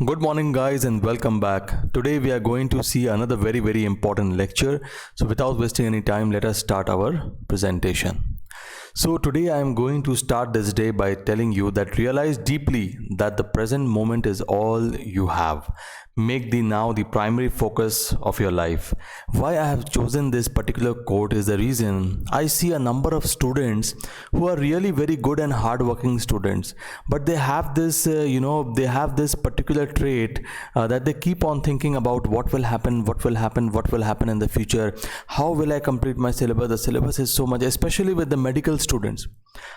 Good morning guys and welcome back. Today we are going to see another very important lecture. So without wasting any time, let us start our presentation. So today I am going to start this day by telling you that realize deeply that the present moment is all you have. Make the now the primary focus of your life. Why I have chosen this particular quote is the reason I see a number of students who are really very good and hardworking students, but they have this they have this particular trait that they keep on thinking about what will happen in the future. How will I complete my syllabus? The syllabus is so much, especially with the medical students.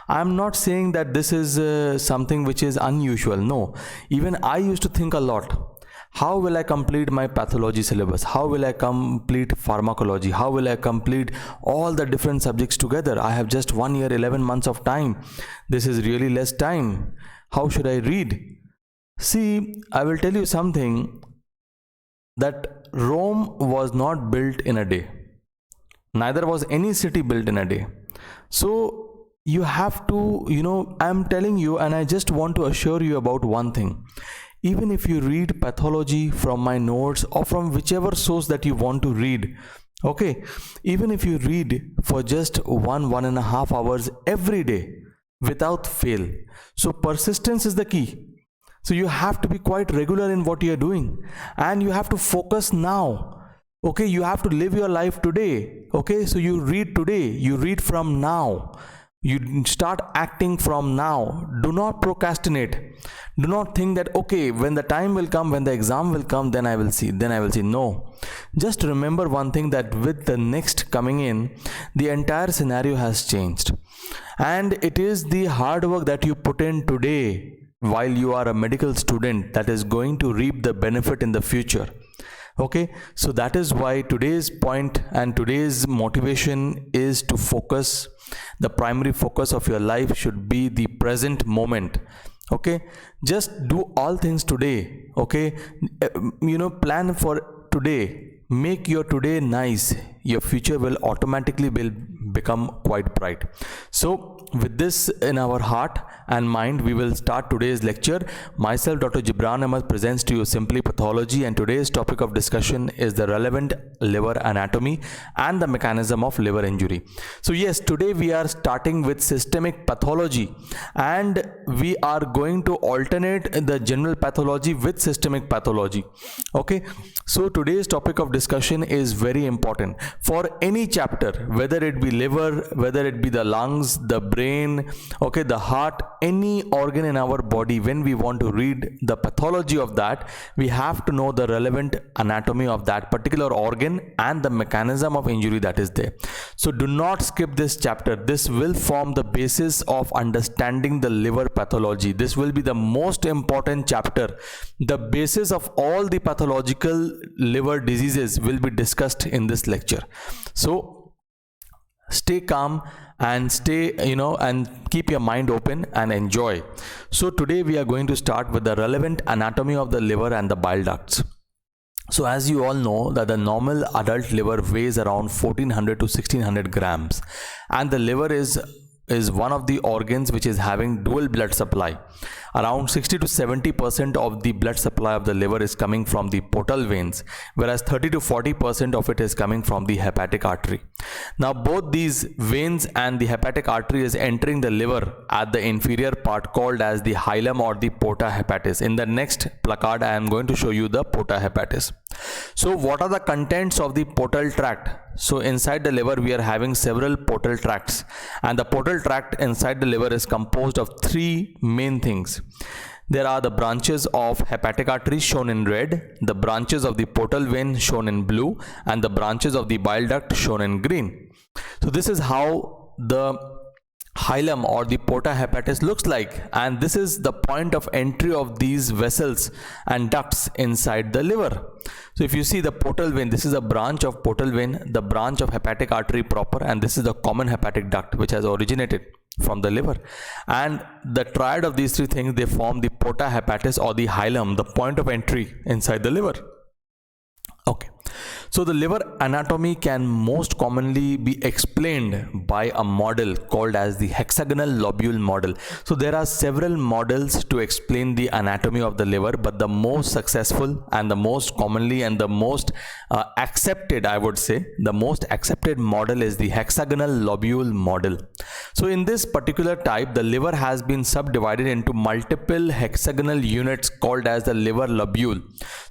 I am not saying that this is something which is unusual. No, even I used to think a lot. How will I complete my pathology syllabus? How will I complete pharmacology? How will I complete all the different subjects together? I have just 1 year, 11 months of time. This is really less time. How should I read? See, I will tell you something, that Rome was not built in a day. Neither was any city built in a day. So you have to, I am telling you, and I just want to assure you about one thing. Even if you read pathology from my notes or from whichever source that you want to read, okay, even if you read for just 1.5 hours every day without fail, so persistence is the key. So you have to be quite regular in what you are doing, and you have to focus now. Okay, you have to live your life today. Okay, so you read today, you read from now. You start acting from now. Do not procrastinate. Do not think that, okay, when the time will come, when the exam will come, then I will see. No. Just remember one thing, that with the next coming in, the entire scenario has changed. And it is the hard work that you put in today while you are a medical student that is going to reap the benefit in the future. Okay, so that is why today's point and today's motivation is to focus. The primary focus of your life should be the present moment. Okay, just do all things today. Okay, plan for today. Make your today nice. Your future will automatically become quite bright. So with this in our heart and mind, we will start today's lecture. Myself, Dr. JIBRAN Ahmed, presents to you Simply Pathology, and today's topic of discussion is the relevant liver anatomy and the mechanism of liver injury. So yes, today we are starting with systemic pathology, and we are going to alternate the general pathology with systemic pathology. Okay, so today's topic of discussion is very important for any chapter, whether it be liver, whether it be the lungs, the brain, okay, the heart, any organ in our body. When we want to read the pathology of that, we have to know the relevant anatomy of that particular organ and the mechanism of injury that is there. So do not skip this chapter. This will form the basis of understanding the liver pathology. This will be the most important chapter. The basis of all the pathological liver diseases will be discussed in this lecture. So stay calm and stay, and keep your mind open and enjoy. So today we are going to start with the relevant anatomy of the liver and the bile ducts. So as you all know that the normal adult liver weighs around 1400 to 1600 grams, and the liver is one of the organs which is having dual blood supply. Around 60 to 70% of the blood supply of the liver is coming from the portal veins, whereas 30 to 40% of it is coming from the hepatic artery. Now both these veins and the hepatic artery is entering the liver at the inferior part called as the hilum or the porta hepatis. In the next placard I am going to show you the porta hepatis. So what are the contents of the portal tract? So inside the liver we are having several portal tracts, and the portal tract inside the liver is composed of three main things. There are the branches of hepatic artery shown in red, the branches of the portal vein shown in blue, and the branches of the bile duct shown in green. So this is how the hilum or the porta hepatis looks like, and this is the point of entry of these vessels and ducts inside the liver. So if you see the portal vein, this is a branch of portal vein, the branch of hepatic artery proper, and this is the common hepatic duct which has originated from the liver, and the triad of these three things, they form the porta hepatis or the hilum, the point of entry inside the liver. Okay, So the liver anatomy can most commonly be explained by a model called as the hexagonal lobule model. So there are several models to explain the anatomy of the liver, but the most successful and the most commonly and the most accepted, I would say, the most accepted model is the hexagonal lobule model. So in this particular type, the liver has been subdivided into multiple hexagonal units called as the liver lobule.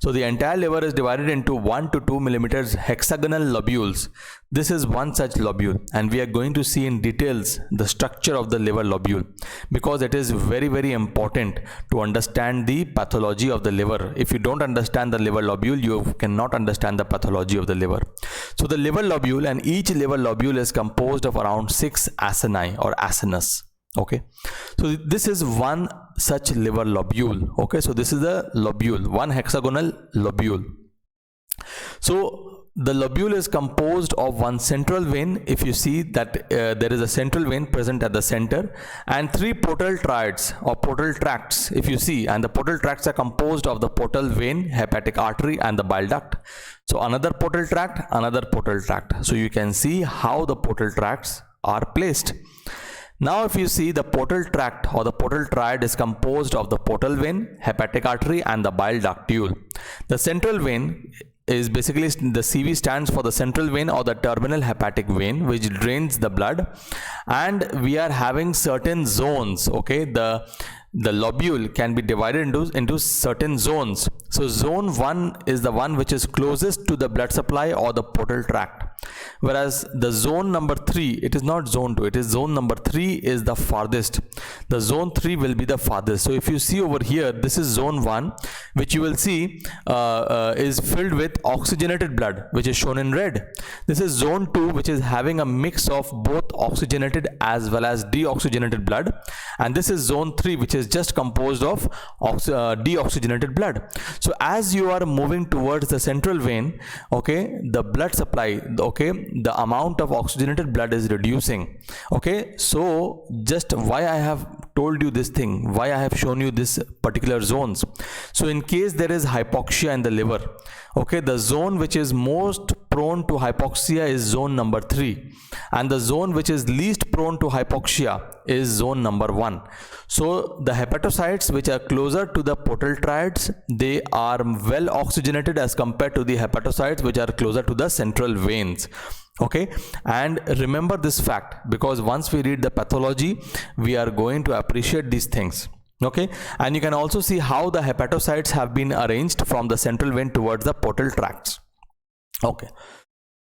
So the entire liver is divided into 1 to 2 millimeters hexagonal lobules. This is one such lobule, and we are going to see in details the structure of the liver lobule, because it is very, very important to understand the pathology of the liver. If you don't understand the liver lobule, you cannot understand the pathology of the liver. So the liver lobule, and each liver lobule is composed of around 6 acini or acinus. Okay, so this is one such liver lobule. Okay, so this is the lobule, one hexagonal lobule. So the lobule is composed of one central vein. If you see that there is a central vein present at the center, and 3 portal triads or portal tracts, if you see, and the portal tracts are composed of the portal vein, hepatic artery, and the bile duct. So another portal tract, another portal tract. So you can see how the portal tracts are placed. Now if you see, the portal tract or the portal triad is composed of the portal vein, hepatic artery, and the bile ductule. The central vein is basically, the CV stands for the central vein or the terminal hepatic vein, which drains the blood, and we are having certain zones. Okay, the lobule can be divided into certain zones. So zone 1 is the one which is closest to the blood supply or the portal tract, whereas the zone number 3, it is not zone 2, it is zone number 3 is the farthest. The zone 3 will be the farthest. So if you see over here, this is zone 1, which you will see is filled with oxygenated blood, which is shown in red. This is zone 2, which is having a mix of both oxygenated as well as deoxygenated blood, and this is zone 3, which is just composed of deoxygenated blood. So as you are moving towards the central vein, okay, the blood supply, okay, the amount of oxygenated blood is reducing. Okay, so just why I have told you this thing, why I have shown you this particular zones. So in case there is hypoxia in the liver, okay, the zone which is most prone to hypoxia is zone number 3, and the zone which is least prone to hypoxia is zone number 1. So the hepatocytes which are closer to the portal triads, they are well oxygenated as compared to the hepatocytes which are closer to the central veins. Okay, and remember this fact, because once we read the pathology, we are going to appreciate these things. Okay, and you can also see how the hepatocytes have been arranged from the central vein towards the portal tracts. Okay,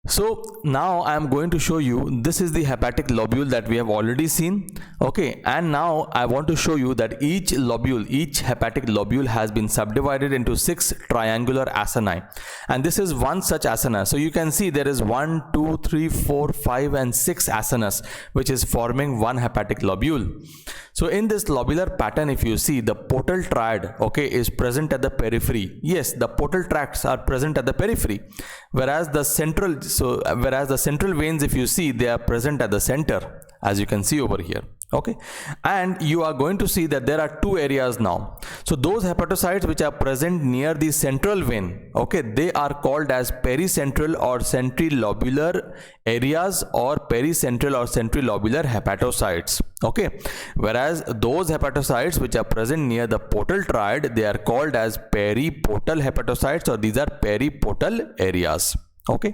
so now I am going to show you, this is the hepatic lobule that we have already seen. Okay, and now I want to show you that each lobule, each hepatic lobule has been subdivided into 6 triangular acini, and this is one such acina. So you can see there is 1, 2, 3, 4, 5 and 6 acinas which is forming one hepatic lobule. So in this lobular pattern, if you see, the portal triad, okay, is present at the periphery. Yes, the portal tracts are present at the periphery, whereas the central veins, if you see, they are present at the center, as you can see over here. Okay, and you are going to see that there are 2 areas now. So those hepatocytes which are present near the central vein, okay, they are called as pericentral or centrilobular areas, or pericentral or centrilobular hepatocytes. Okay, whereas those hepatocytes which are present near the portal triad, they are called as periportal hepatocytes, or these are periportal areas. Okay,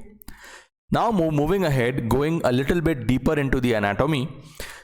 now moving ahead, going a little bit deeper into the anatomy.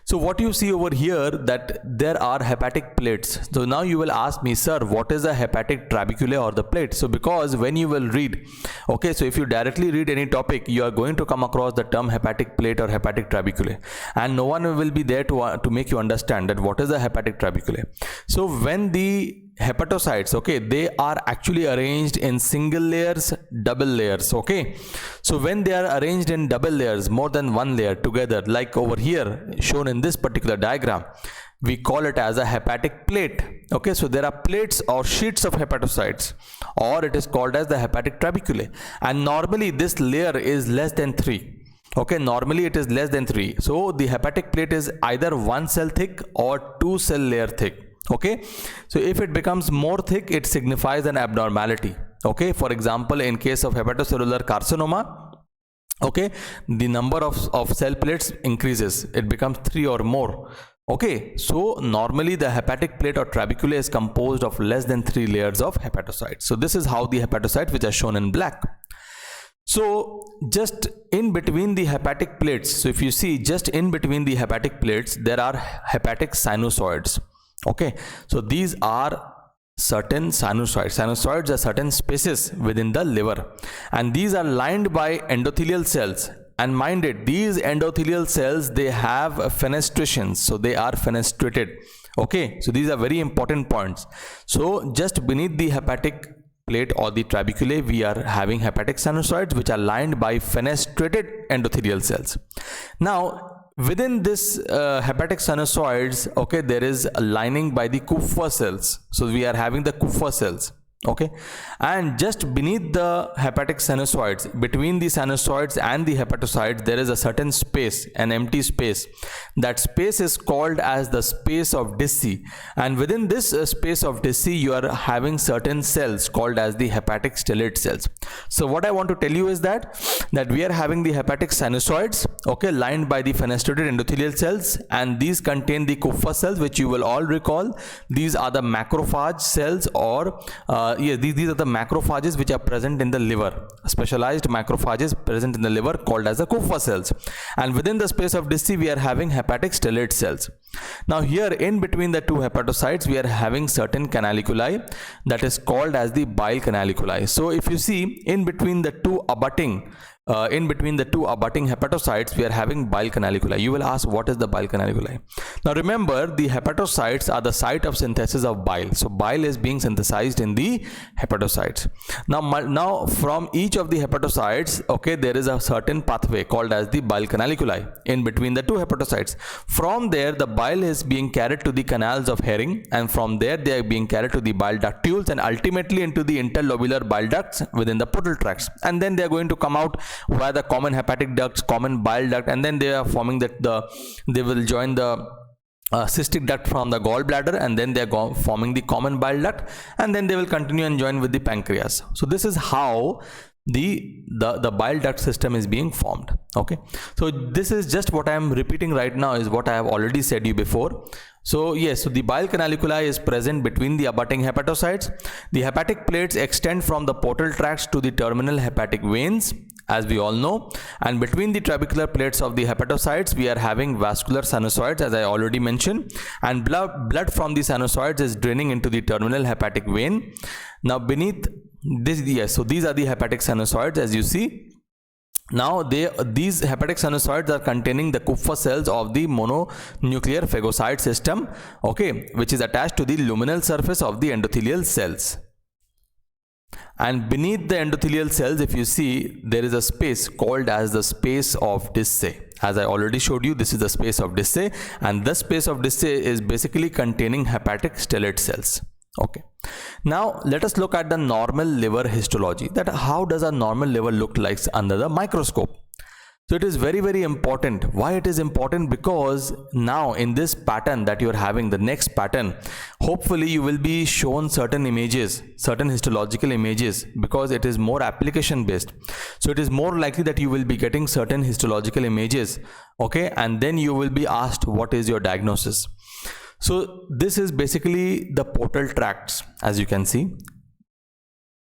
So what you see over here, that there are hepatic plates. So now you will ask me, sir, what is a hepatic trabeculae or the plate? So because when you will read, okay, so if you directly read any topic, you are going to come across the term hepatic plate or hepatic trabeculae, and no one will be there to make you understand that what is a hepatic trabeculae. So when the hepatocytes, okay, they are actually arranged in single layers, double layers. Okay, so when they are arranged in double layers, more than one layer together, like over here shown in this particular diagram, we call it as a hepatic plate. Okay, so there are plates or sheets of hepatocytes, or it is called as the hepatic trabeculae, and normally this layer is less than 3. Okay, normally it is less than 3. So the hepatic plate is either 1 cell thick or 2 cell layer thick. Okay, so if it becomes more thick, it signifies an abnormality. Okay, for example, in case of hepatocellular carcinoma, okay, the number of cell plates increases, it becomes 3 or more. Okay, so normally the hepatic plate or trabeculae is composed of less than 3 layers of hepatocytes. So this is how the hepatocytes, which are shown in black. So just in between the hepatic plates, so if you see just in between the hepatic plates, there are hepatic sinusoids. Okay, so these are certain sinusoids. Sinusoids are certain spaces within the liver, and these are lined by endothelial cells. And mind it, these endothelial cells, they have fenestrations, so they are fenestrated. Okay, so these are very important points. So just beneath the hepatic plate or the trabeculae, we are having hepatic sinusoids which are lined by fenestrated endothelial cells. Now within this hepatic sinusoids, okay, there is a lining by the Kupffer cells. So we are having the Kupffer cells. Okay, and just beneath the hepatic sinusoids, between the sinusoids and the hepatocytes, there is a certain space, an empty space. That space is called as the space of Dicey, and within this space of Dicey, you are having certain cells called as the hepatic stellate cells. So what I want to tell you is that we are having the hepatic sinusoids, okay, lined by the fenestrated endothelial cells, and these contain the Kupffer cells, which you will all recall. These are the macrophage cells, or these are the macrophages which are present in the liver, specialized macrophages present in the liver called as the Kupffer cells. And within the space of Dicey, we are having hepatic stellate cells. Now here in between the two hepatocytes, we are having certain canaliculi that is called as the bile canaliculi. So if you see in between the two abutting hepatocytes, we are having bile canaliculi. You will ask, what is the bile canaliculi? Now remember, the hepatocytes are the site of synthesis of bile. So bile is being synthesized in the hepatocytes. Now from each of the hepatocytes, okay, there is a certain pathway called as the bile canaliculi in between the two hepatocytes. From there, the bile is being carried to the canals of Hering, and from there they are being carried to the bile ductules and ultimately into the interlobular bile ducts within the portal tracts, and then they are going to come out via the common hepatic ducts, common bile duct, and then they are forming they will join the cystic duct from the gallbladder, and then they are forming the common bile duct, and then they will continue and join with the pancreas. So this is how the bile duct system is being formed. Okay, so this is just what I am repeating right now is what I have already said you before. So yes, so the bile canaliculi is present between the abutting hepatocytes. The hepatic plates extend from the portal tracts to the terminal hepatic veins, as we all know, and between the trabecular plates of the hepatocytes, we are having vascular sinusoids, as I already mentioned, and blood from the sinusoids is draining into the terminal hepatic vein. Now beneath this, yes, so these are the hepatic sinusoids, as you see. Now these hepatic sinusoids are containing the Kupffer cells of the mononuclear phagocyte system, okay, which is attached to the luminal surface of the endothelial cells. And beneath the endothelial cells, if you see, there is a space called as the space of Dicey. As I already showed you, this is the space of Dicey, and this space of Dicey is basically containing hepatic stellate cells. Okay, now let us look at the normal liver histology, that how does a normal liver look like under the microscope. So it is very, very important. Why it is important? Because now in this pattern that you are having, the next pattern, hopefully you will be shown certain images, certain histological images, because it is more application based. So it is more likely that you will be getting certain histological images, okay, and then you will be asked what is your diagnosis. So this is basically the portal tracts, as you can see.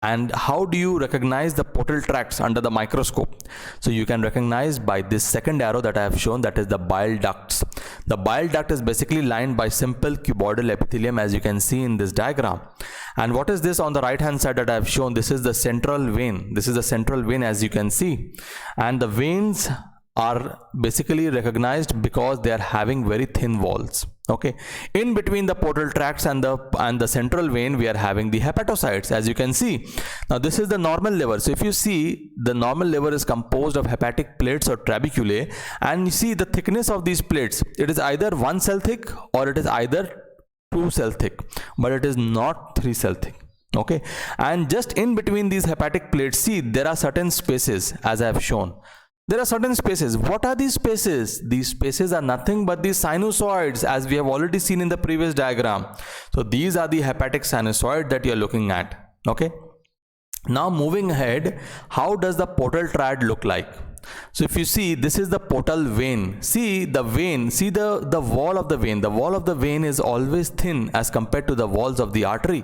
And how do you recognize the portal tracts under the microscope? So you can recognize by this second arrow that I have shown, that is the bile ducts. The bile duct is basically lined by simple cuboidal epithelium, as you can see in this diagram. And what is this on the right hand side that I have shown? This is the central vein. This is the central vein, as you can see. And the veins are basically recognized because they are having very thin walls. Okay, in between the portal tracts and the central vein, we are having the hepatocytes, as you can see. Now this is the normal liver. So if you see, the normal liver is composed of hepatic plates or trabeculae, and you see the thickness of these plates, it is either 1 cell thick or it is either 2 cell thick, but it is not 3 cell thick. Okay, and just in between these hepatic plates, see, there are certain spaces, as I have shown. There are certain spaces. What are these spaces? These spaces are nothing but the sinusoids, as we have already seen in the previous diagram. So these are the hepatic sinusoid that you are looking at. Okay. Now moving ahead, how does the portal triad look like? So if you see, this is the portal vein. See the vein, see the wall of the vein. The wall of the vein is always thin as compared to the walls of the artery.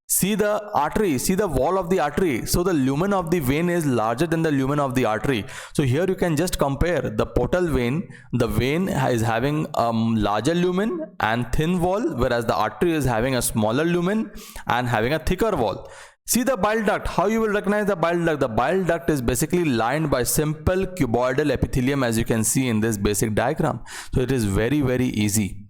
See the artery, see the wall of the artery. So the lumen of the vein is larger than the lumen of the artery. So here you can just compare the portal vein. The vein is having a larger lumen and thin wall, whereas the artery is having a smaller lumen and having a thicker wall. See the bile duct. How you will recognize the bile duct? The bile duct is basically lined by simple cuboidal epithelium, as you can see in this basic diagram. So it is very, very easy.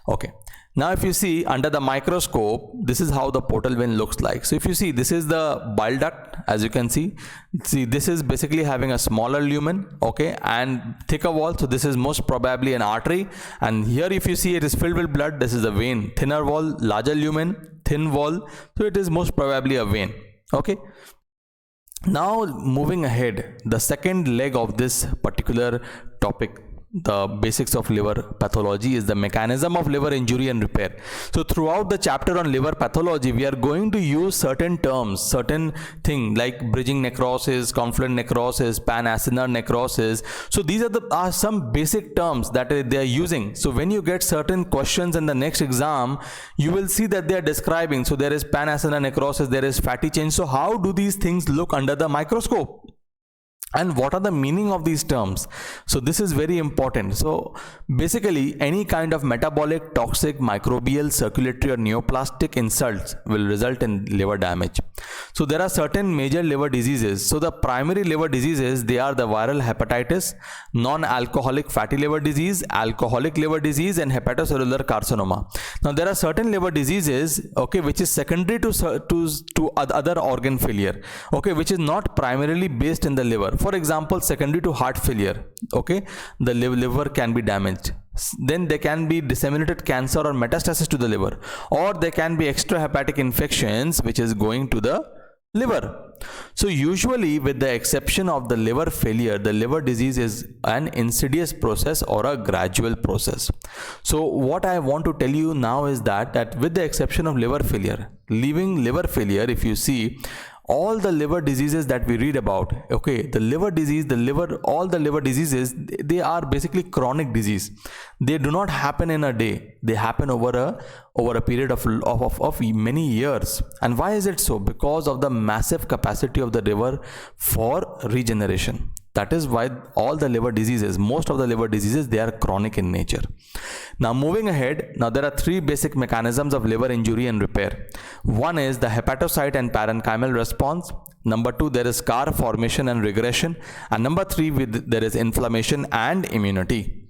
Okay. Now if you see under the microscope, this is how the portal vein looks like. So if you see, this is the bile duct, as you can see. See, this is basically having a smaller lumen, okay, and thicker wall. So this is most probably an artery. And here if you see, it is filled with blood. This is a vein. Thinner wall, larger lumen, thin wall. So it is most probably a vein, okay. Now moving ahead, the second leg of this particular topic, the basics of liver pathology, is the mechanism of liver injury and repair. So throughout the chapter on liver pathology, we are going to use certain terms, certain things like bridging necrosis, confluent necrosis, pan-acinar necrosis. So these are some basic terms that they are using. So when you get certain questions in the next exam, you will see that they are describing. So there is pan-acinar necrosis, there is fatty change. So how do these things look under the microscope? And what are the meaning of these terms? So this is very important. So basically, any kind of metabolic, toxic, microbial, circulatory or neoplastic insults will result in liver damage. So there are certain major liver diseases. So the primary liver diseases, they are the viral hepatitis, non-alcoholic fatty liver disease, alcoholic liver disease, and hepatocellular carcinoma. Now there are certain liver diseases, okay, which is secondary to other organ failure, okay, which is not primarily based in the liver. For example, secondary to heart failure, okay, the liver can be damaged. Then there can be disseminated cancer or metastasis to the liver, or there can be extrahepatic infections which is going to the liver. So usually, with the exception of the liver failure, the liver disease is an insidious process or a gradual process. So what I want to tell you now is that with the exception of liver failure, leaving liver failure, if you see, all the liver diseases that we read about, okay, the liver disease, all the liver diseases, they are basically chronic disease. They do not happen in a day. They happen over a period of many years. And why is it so? Because of the massive capacity of the liver for regeneration. That is why all the liver diseases, most of the liver diseases, they are chronic in nature. Now moving ahead, now there are three basic mechanisms of liver injury and repair. One is the hepatocyte and parenchymal response. Number two, there is scar formation and regression. And number three, there is inflammation and immunity.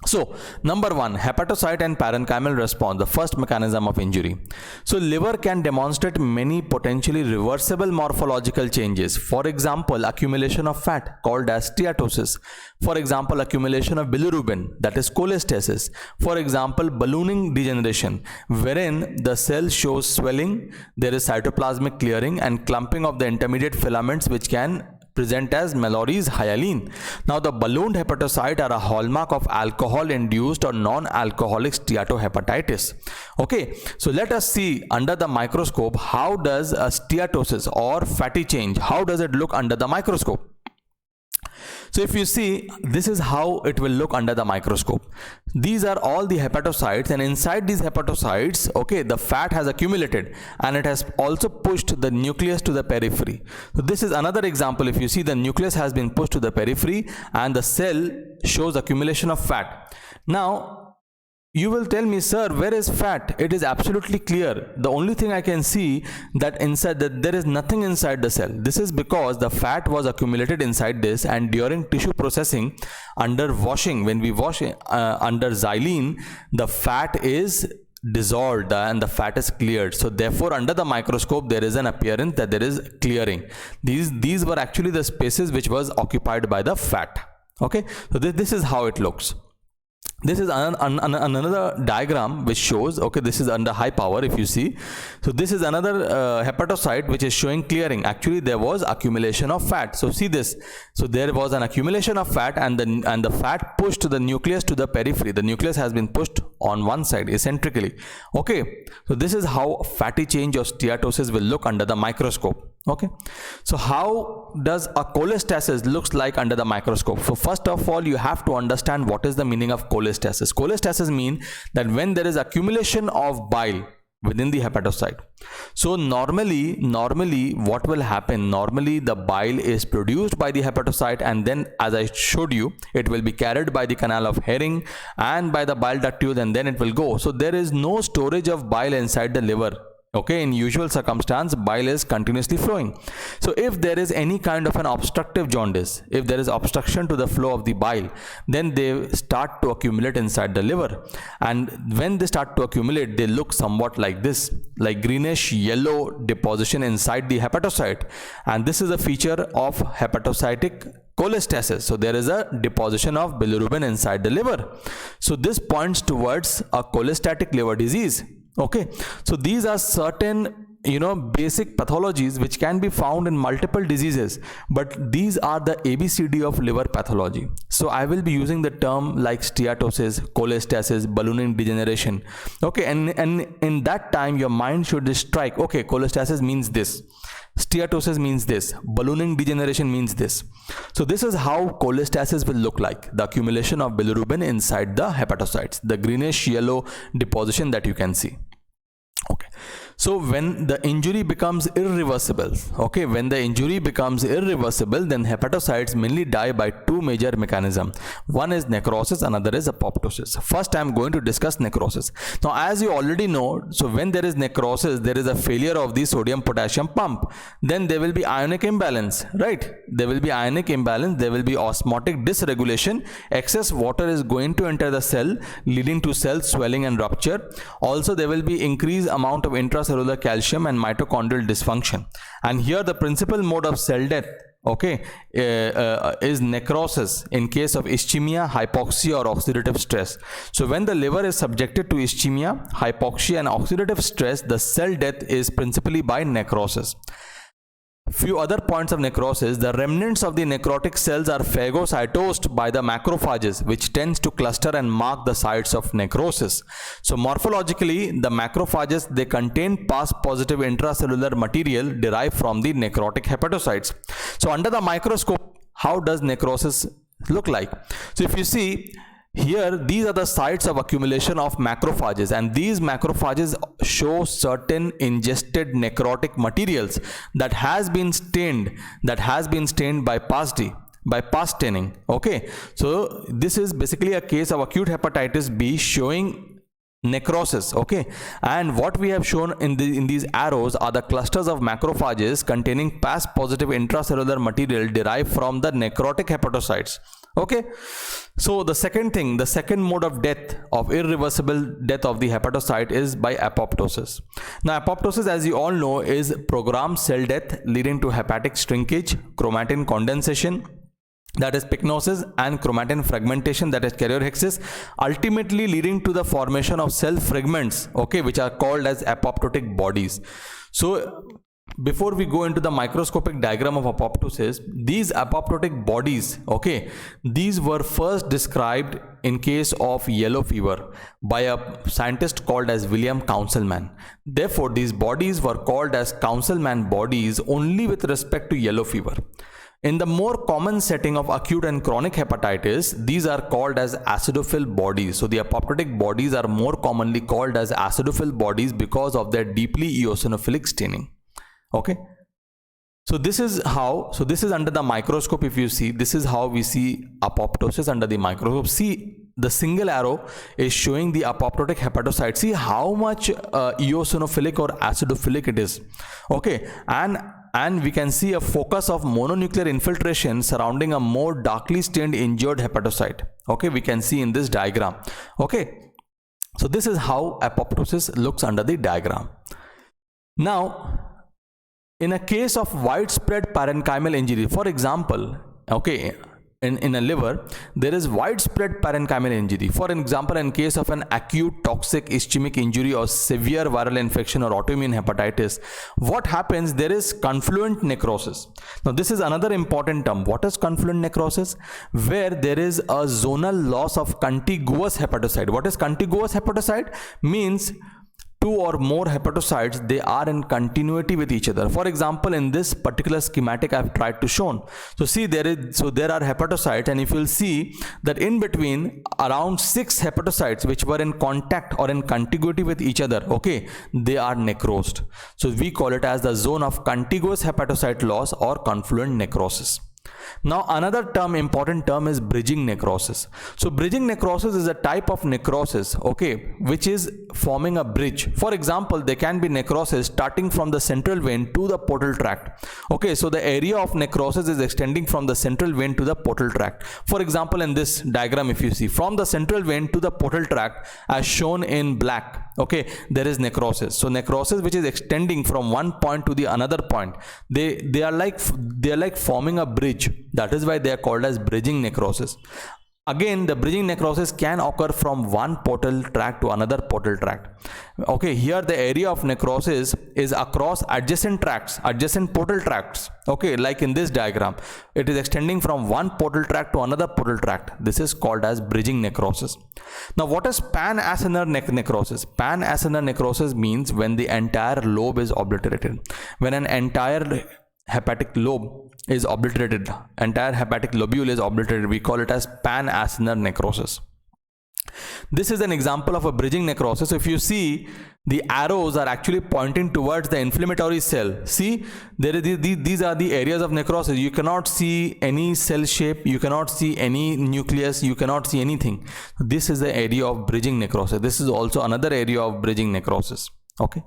So, number one, hepatocyte and parenchymal response, the first mechanism of injury. So, liver can demonstrate many potentially reversible morphological changes. For example, accumulation of fat called as steatosis. For example, accumulation of bilirubin, that is cholestasis. For example, ballooning degeneration, wherein the cell shows swelling, there is cytoplasmic clearing and clumping of the intermediate filaments which can present as Mallory's hyaline. Now the ballooned hepatocyte are a hallmark of alcohol-induced or non-alcoholic steatohepatitis. Okay, so let us see under the microscope, how does a steatosis or fatty change, how does it look under the microscope? So if you see, this is how it will look under the microscope. These are all the hepatocytes, and inside these hepatocytes, okay, the fat has accumulated and it has also pushed the nucleus to the periphery. So this is another example. If you see, the nucleus has been pushed to the periphery and the cell shows accumulation of fat. Now, you will tell me, sir, where is fat? It is absolutely clear. The only thing I can see that inside that there is nothing inside the cell. This is because the fat was accumulated inside this, and during tissue processing under washing, when we wash under xylene, the fat is dissolved and the fat is cleared. So therefore, under the microscope, there is an appearance that there is clearing. These were actually the spaces which was occupied by the fat. Okay, so this is how it looks. This is another diagram which shows, okay, this is under high power if you see. So this is another hepatocyte which is showing clearing. Actually, there was accumulation of fat. So see this. So there was an accumulation of fat, and the fat pushed the nucleus to the periphery. The nucleus has been pushed on one side eccentrically. Okay, so this is how fatty change or steatosis will look under the microscope. Okay, so how does a cholestasis looks like under the microscope? So first of all, you have to understand what is the meaning of cholestasis. Cholestasis mean that when there is accumulation of bile within the hepatocyte. So normally what will happen, normally the bile is produced by the hepatocyte, and then as I showed you, it will be carried by the canal of Herring and by the bile duct tube, and then it will go. So there is no storage of bile inside the liver. Okay, in usual circumstance, bile is continuously flowing. So if there is any kind of an obstructive jaundice, if there is obstruction to the flow of the bile, then they start to accumulate inside the liver. And when they start to accumulate, they look somewhat like this, like greenish yellow deposition inside the hepatocyte. And this is a feature of hepatocytic cholestasis. So there is a deposition of bilirubin inside the liver. So this points towards a cholestatic liver disease. Okay, so these are certain basic pathologies which can be found in multiple diseases, but these are the ABCD of liver pathology. So I will be using the term like steatosis, cholestasis, ballooning degeneration. Okay, and in that time your mind should strike, okay, cholestasis means this, steatosis means this, ballooning degeneration means this. So this is how cholestasis will look like, the accumulation of bilirubin inside the hepatocytes, the greenish yellow deposition that you can see. Okay, so when the injury becomes irreversible, okay, when the injury becomes irreversible, then hepatocytes mainly die by two major mechanisms. One is necrosis, another is apoptosis. First I am going to discuss necrosis. Now as you already know, so when there is necrosis, there is a failure of the sodium potassium pump, then there will be ionic imbalance, right? There will be ionic imbalance, there will be osmotic dysregulation, excess water is going to enter the cell, leading to cell swelling and rupture. Also there will be increased amount of intracellular calcium and mitochondrial dysfunction. And here the principal mode of cell death, okay, is necrosis in case of ischemia, hypoxia or oxidative stress. So when the liver is subjected to ischemia, hypoxia and oxidative stress, the cell death is principally by necrosis. Few other points of necrosis: the remnants of the necrotic cells are phagocytosed by the macrophages, which tends to cluster and mark the sites of necrosis. So morphologically, the macrophages, they contain past positive intracellular material derived from the necrotic hepatocytes. So under the microscope, how does necrosis look like? So if you see here, these are the sites of accumulation of macrophages, and these macrophages show certain ingested necrotic materials that has been stained by past staining. Okay, so this is basically a case of acute hepatitis B showing necrosis. Okay, and what we have shown in these arrows are the clusters of macrophages containing past positive intracellular material derived from the necrotic hepatocytes. Okay, so the second mode of death, of irreversible death of the hepatocyte, is by apoptosis. Now apoptosis, as you all know, is programmed cell death leading to hepatic shrinkage, chromatin condensation, that is pycnosis, and chromatin fragmentation, that is karyorrhexis, ultimately leading to the formation of cell fragments, okay, which are called as apoptotic bodies. So before we go into the microscopic diagram of apoptosis, these apoptotic bodies, okay, these were first described in case of yellow fever by a scientist called as William Councilman. Therefore, these bodies were called as Councilman bodies only with respect to yellow fever. In the more common setting of acute and chronic hepatitis, these are called as acidophil bodies. So the apoptotic bodies are more commonly called as acidophil bodies because of their deeply eosinophilic staining. Okay, so this is under the microscope. If you see, this is how we see apoptosis under the microscope. See, the single arrow is showing the apoptotic hepatocyte. See how much eosinophilic or acidophilic it is. Okay, and we can see a focus of mononuclear infiltration surrounding a more darkly stained injured hepatocyte. Okay, we can see in this diagram. Okay, so this is how apoptosis looks under the diagram. Now, in a case of widespread parenchymal injury, for example, okay, in a liver, there is widespread parenchymal injury. For example, in case of an acute toxic ischemic injury or severe viral infection or autoimmune hepatitis, what happens? There is confluent necrosis. Now, this is another important term. What is confluent necrosis? Where there is a zonal loss of contiguous hepatocyte. What is contiguous hepatocyte? Means two or more hepatocytes, they are in continuity with each other. For example, in this particular schematic I've tried to show. So see, there are hepatocytes, and if you'll see that in between around 6 hepatocytes which were in contact or in contiguity with each other, okay, they are necrosed. So we call it as the zone of contiguous hepatocyte loss or confluent necrosis. Now another term, important term, is bridging necrosis. So bridging necrosis is a type of necrosis, okay, which is forming a bridge. For example, there can be necrosis starting from the central vein to the portal tract. Okay, so the area of necrosis is extending from the central vein to the portal tract. For example, in this diagram, if you see, from the central vein to the portal tract as shown in black, okay, there is necrosis. So necrosis which is extending from one point to the another point, they are like forming a bridge. That is why they are called as bridging necrosis. Again, the bridging necrosis can occur from one portal tract to another portal tract. Okay, here the area of necrosis is across adjacent tracts, adjacent portal tracts. Okay, like in this diagram, it is extending from one portal tract to another portal tract. This is called as bridging necrosis. Now, what is pan-acinar necrosis? Pan-acinar necrosis means when the entire lobe is obliterated. When an entire hepatic lobe is obliterated, entire hepatic lobule is obliterated, we call it as pan-acinar necrosis. This is an example of a bridging necrosis. If you see, the arrows are actually pointing towards the inflammatory cell. See, these are the areas of necrosis. You cannot see any cell shape, you cannot see any nucleus, you cannot see anything. This is the area of bridging necrosis. This is also another area of bridging necrosis. Okay.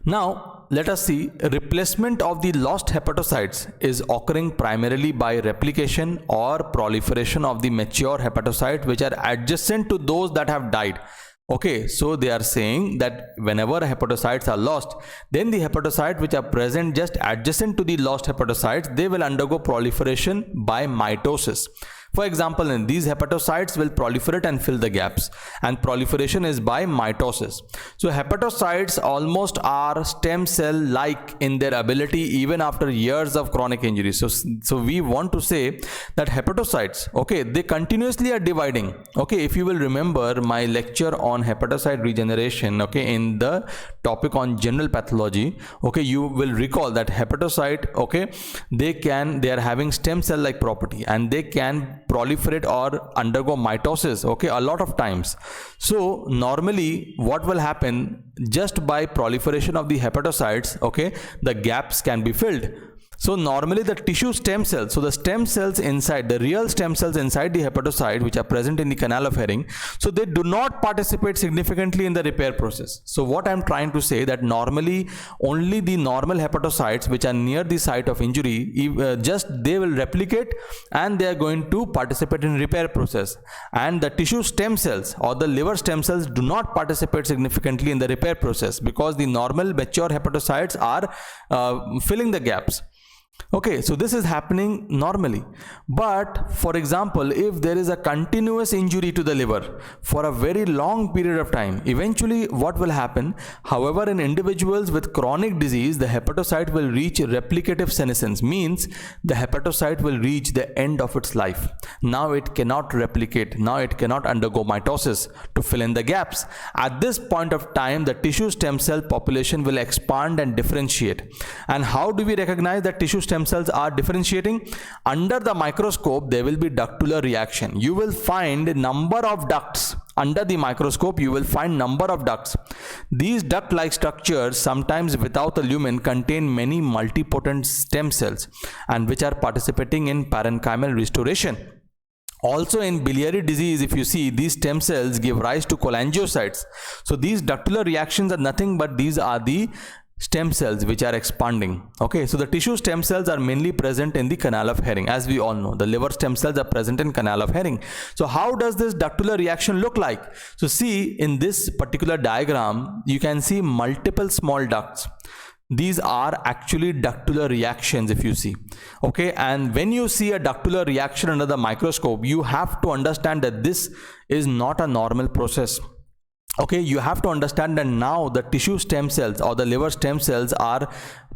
Now, let us see, replacement of the lost hepatocytes is occurring primarily by replication or proliferation of the mature hepatocytes which are adjacent to those that have died. Okay, so they are saying that whenever hepatocytes are lost, then the hepatocytes which are present just adjacent to the lost hepatocytes, they will undergo proliferation by mitosis. For example, in these hepatocytes will proliferate and fill the gaps, and proliferation is by mitosis. So hepatocytes almost are stem cell like in their ability even after years of chronic injury. So we want to say that hepatocytes, okay, they continuously are dividing. Okay, if you will remember my lecture on hepatocyte regeneration, okay, in the topic on general pathology, okay, you will recall that hepatocyte, okay, they are having stem cell like property, and they can proliferate or undergo mitosis, okay, a lot of times. So normally what will happen, just by proliferation of the hepatocytes, okay, the gaps can be filled. So normally the tissue stem cells, so the stem cells inside, the real stem cells inside the hepatocyte which are present in the canal of Herring, so they do not participate significantly in the repair process. So what I am trying to say, that normally only the normal hepatocytes which are near the site of injury, just they will replicate and they are going to participate in repair process, and the tissue stem cells or the liver stem cells do not participate significantly in the repair process because the normal mature hepatocytes are filling the gaps. Okay, so this is happening normally. But for example, if there is a continuous injury to the liver for a very long period of time, eventually what will happen, however, in individuals with chronic disease, the hepatocyte will reach replicative senescence, means the hepatocyte will reach the end of its life. Now it cannot replicate, now it cannot undergo mitosis to fill in the gaps. At this point of time, the tissue stem cell population will expand and differentiate. And how do we recognize that tissue stem cells are differentiating? Under the microscope, there will be ductular reaction. You will find number of ducts. Under the microscope, you will find number of ducts. These duct-like structures, sometimes without a lumen, contain many multipotent stem cells and which are participating in parenchymal restoration. Also in biliary disease, if you see, these stem cells give rise to cholangiocytes. So these ductular reactions are nothing but these are the stem cells which are expanding. Okay, so the tissue stem cells are mainly present in the canal of Herring. As we all know, the liver stem cells are present in canal of Herring. So how does this ductular reaction look like? So see, in this particular diagram, you can see multiple small ducts. These are actually ductular reactions, if you see. Okay, and when you see a ductular reaction under the microscope, you have to understand that this is not a normal process. Okay, you have to understand that now the tissue stem cells or the liver stem cells are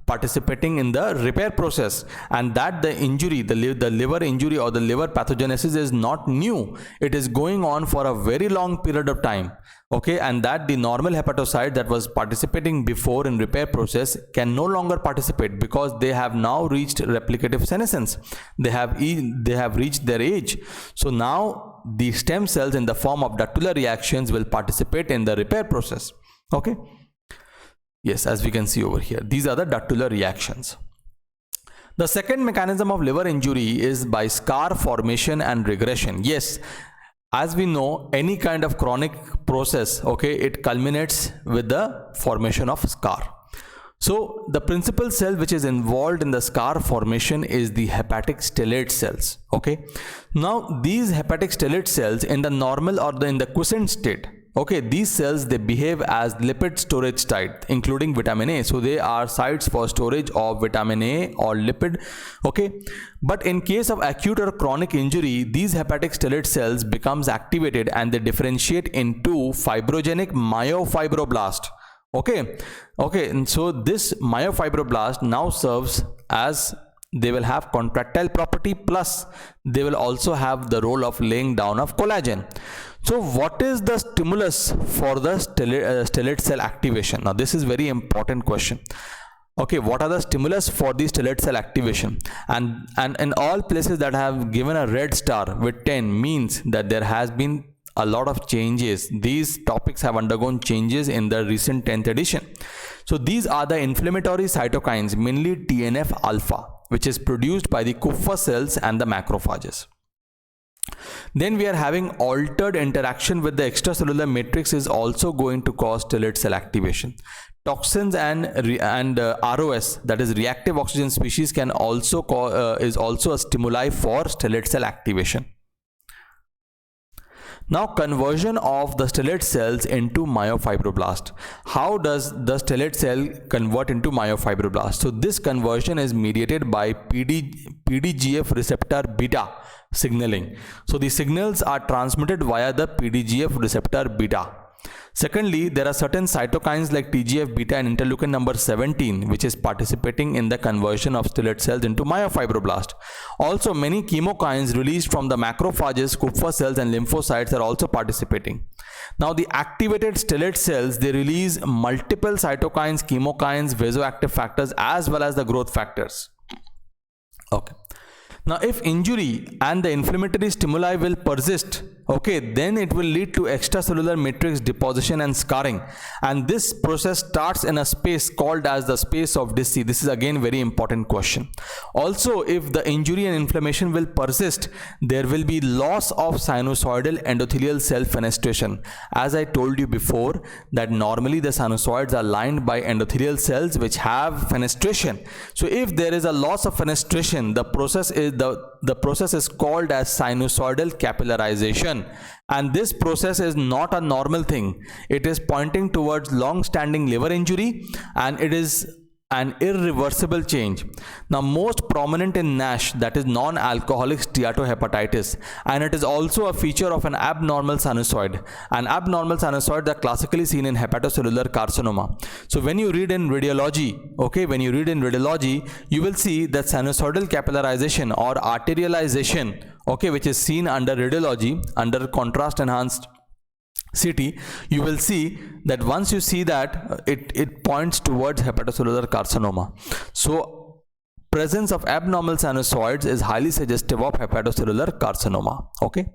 participating in the repair process, and that the injury, the liver injury or the liver pathogenesis is not new. It is going on for a very long period of time. Okay, and that the normal hepatocyte that was participating before in repair process can no longer participate because they have now reached replicative senescence. They have reached their age. So now the stem cells in the form of ductular reactions will participate in the repair process. Okay. Yes, as we can see over here, these are the ductular reactions. The second mechanism of liver injury is by scar formation and regression. Yes, as we know, any kind of chronic process, okay, it culminates with the formation of scar. So the principal cell which is involved in the scar formation is the hepatic stellate cells. Okay, now these hepatic stellate cells in the normal or in the quiescent state, okay, these cells, they behave as lipid storage site, including vitamin A. So they are sites for storage of vitamin A or lipid. Okay, but in case of acute or chronic injury, these hepatic stellate cells becomes activated and they differentiate into fibrogenic myofibroblast. Okay, and so this myofibroblast now serves as, they will have contractile property, plus they will also have the role of laying down of collagen. So what is the stimulus for the stellate cell activation? Now this is very important question. Okay, what are the stimulus for the stellate cell activation? And in all places that have given a red star with 10 means that there has been a lot of changes. These topics have undergone changes in the recent 10th edition. So these are the inflammatory cytokines, mainly TNF alpha, which is produced by the Kupffer cells and the macrophages. Then we are having altered interaction with the extracellular matrix is also going to cause stellate cell activation. Toxins and ROS, that is reactive oxygen species, can also is also a stimuli for stellate cell activation. Now conversion of the stellate cells into myofibroblast. How does the stellate cell convert into myofibroblast? So this conversion is mediated by PDGF receptor beta signaling. So the signals are transmitted via the PDGF receptor beta. Secondly, there are certain cytokines like TGF beta and interleukin number 17 which is participating in the conversion of stellate cells into myofibroblast. Also, many chemokines released from the macrophages, Kupffer cells and lymphocytes are also participating. Now the activated stellate cells, they release multiple cytokines, chemokines, vasoactive factors as well as the growth factors. Okay. Now if injury and the inflammatory stimuli will persist, okay, then it will lead to extracellular matrix deposition and scarring, and this process starts in a space called as the space of Disci. This is again very important question. Also, if the injury and inflammation will persist, there will be loss of sinusoidal endothelial cell fenestration. As I told you before, that normally the sinusoids are lined by endothelial cells which have fenestration. So if there is a loss of fenestration, the process is called as sinusoidal capillarization, and this process is not a normal thing. It is pointing towards long-standing liver injury, and it is an irreversible change. Now most prominent in NASH, that is non-alcoholic steatohepatitis, and it is also a feature of an abnormal sinusoid. An abnormal sinusoid are classically seen in hepatocellular carcinoma. So when you read in radiology, okay, when you read in radiology, you will see that sinusoidal capillarization or arterialization, okay, which is seen under radiology, under contrast enhanced CT, you will see that once you see that it points towards hepatocellular carcinoma. So presence of abnormal sinusoids is highly suggestive of hepatocellular carcinoma. Okay.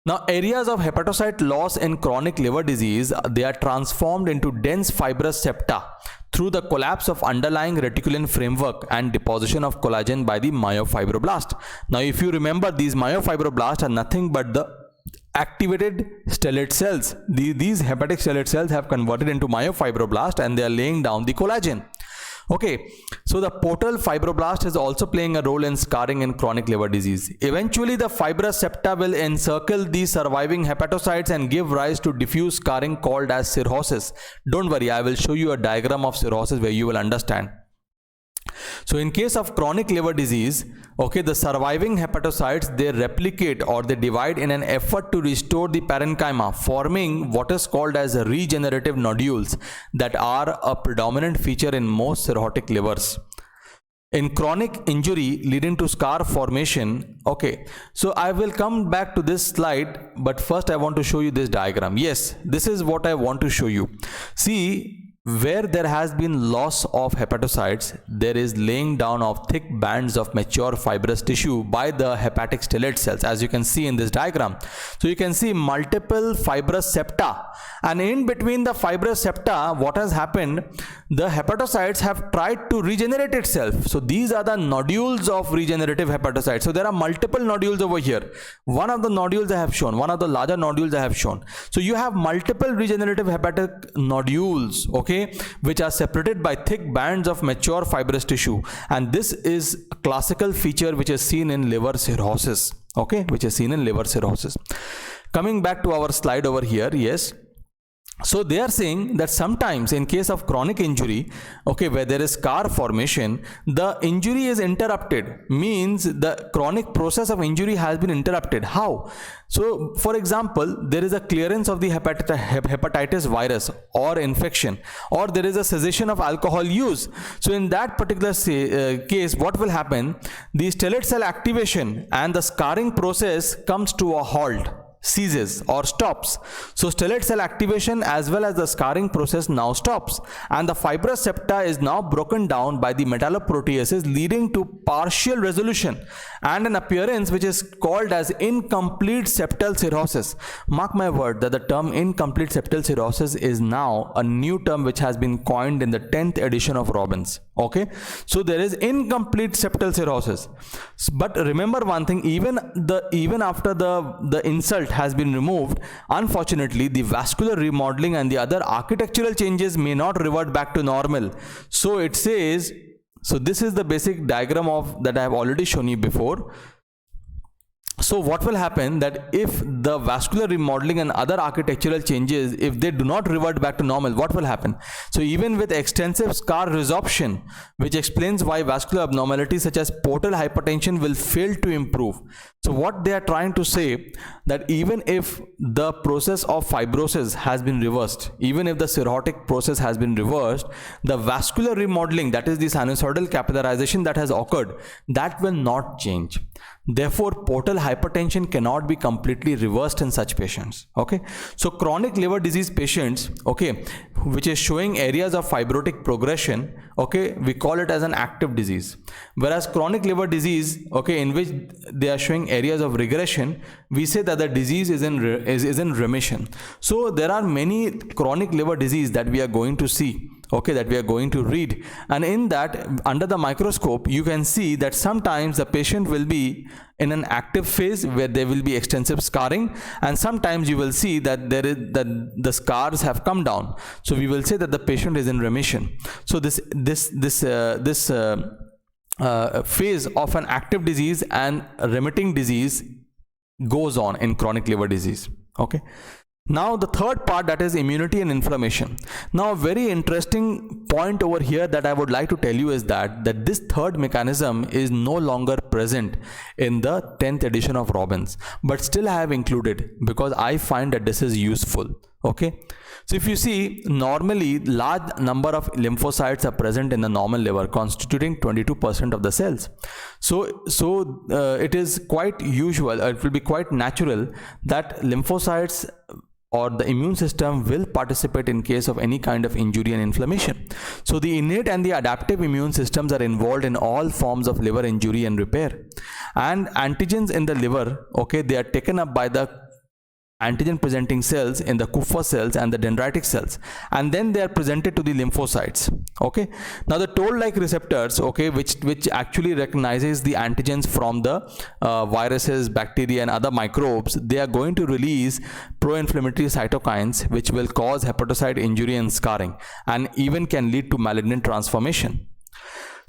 Now areas of hepatocyte loss in chronic liver disease, they are transformed into dense fibrous septa through the collapse of underlying reticulin framework and deposition of collagen by the myofibroblast. Now if you remember, these myofibroblasts are nothing but the activated stellate cells. These hepatic stellate cells have converted into myofibroblast and they are laying down the collagen. Okay, so the portal fibroblast is also playing a role in scarring in chronic liver disease. Eventually the fibrous septa will encircle the surviving hepatocytes and give rise to diffuse scarring called as cirrhosis. Don't worry, I will show you a diagram of cirrhosis where you will understand. So in case of chronic liver disease, okay, the surviving hepatocytes, they replicate or they divide in an effort to restore the parenchyma, forming what is called as regenerative nodules that are a predominant feature in most cirrhotic livers. In chronic injury leading to scar formation, okay, so I will come back to this slide, but first I want to show you this diagram. Yes, this is what I want to show you. See, where there has been loss of hepatocytes, there is laying down of thick bands of mature fibrous tissue by the hepatic stellate cells, as you can see in this diagram. So you can see multiple fibrous septa, and in between the fibrous septa, what has happened, the hepatocytes have tried to regenerate itself. So these are the nodules of regenerative hepatocytes. So there are multiple nodules over here. One of the nodules I have shown, one of the larger nodules I have shown. So you have multiple regenerative hepatic nodules, okay, which are separated by thick bands of mature fibrous tissue, and this is a classical feature which is seen in liver cirrhosis, okay, which is seen in liver cirrhosis. Coming back to our slide over here, yes. So they are saying that sometimes in case of chronic injury, okay, where there is scar formation, the injury is interrupted, means the chronic process of injury has been interrupted. How? So for example, there is a clearance of the hepatitis virus or infection, or there is a cessation of alcohol use. So in that particular case, what will happen? The stellate cell activation and the scarring process comes to a halt, ceases or stops. So stellate cell activation as well as the scarring process now stops, and the fibrous septa is now broken down by the metalloproteases, leading to partial resolution and an appearance which is called as incomplete septal cirrhosis. Mark my word that the term incomplete septal cirrhosis is now a new term which has been coined in the 10th edition of Robbins. Okay, so there is incomplete septal cirrhosis. But remember one thing, even after the insult has been removed, unfortunately the vascular remodeling and the other architectural changes may not revert back to normal. So it says, so this is the basic diagram of that I have already shown you before. So what will happen, that if the vascular remodeling and other architectural changes, if they do not revert back to normal, what will happen? So even with extensive scar resorption, which explains why vascular abnormalities such as portal hypertension will fail to improve. So what they are trying to say, that even if the process of fibrosis has been reversed, even if the cirrhotic process has been reversed, the vascular remodeling, that is the sinusoidal capillarization that has occurred, that will not change. Therefore, portal hypertension cannot be completely reversed in such patients. Okay, so chronic liver disease patients, okay, which is showing areas of fibrotic progression, okay, we call it as an active disease. Whereas chronic liver disease, okay, in which they are showing areas of regression, we say that the disease is in remission. So there are many chronic liver disease that we are going to see, okay, that we are going to read, and in that, under the microscope, you can see that sometimes the patient will be in an active phase where there will be extensive scarring, and sometimes you will see that there is the scars have come down. So we will say that the patient is in remission. So this phase of an active disease and remitting disease goes on in chronic liver disease. Okay. Now the third part, that is immunity and inflammation. Now a very interesting point over here that I would like to tell you is that this third mechanism is no longer present in the 10th edition of Robbins, but still I have included because I find that this is useful. Okay, so if you see, normally large number of lymphocytes are present in the normal liver, constituting 22% of the cells. So it is quite usual, it will be quite natural that lymphocytes or the immune system will participate in case of any kind of injury and inflammation. So the innate and the adaptive immune systems are involved in all forms of liver injury and repair. And antigens in the liver, okay, they are taken up by the antigen presenting cells in the Kupffer cells and the dendritic cells, and then they are presented to the lymphocytes. Okay, now the toll-like receptors, okay, which actually recognizes the antigens from the viruses, bacteria and other microbes, they are going to release pro-inflammatory cytokines which will cause hepatocyte injury and scarring, and even can lead to malignant transformation.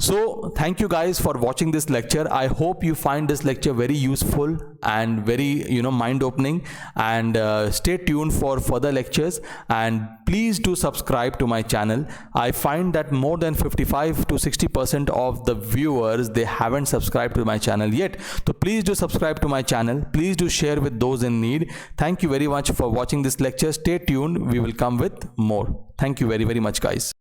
So thank you guys for watching this lecture. I hope you find this lecture very useful and very mind opening, and stay tuned for further lectures, and please do subscribe to my channel. I find that more than 55 to 60% of the viewers, they haven't subscribed to my channel yet. So please do subscribe to my channel. Please do share with those in need. Thank you very much for watching this lecture. Stay tuned. We will come with more. Thank you very much, guys.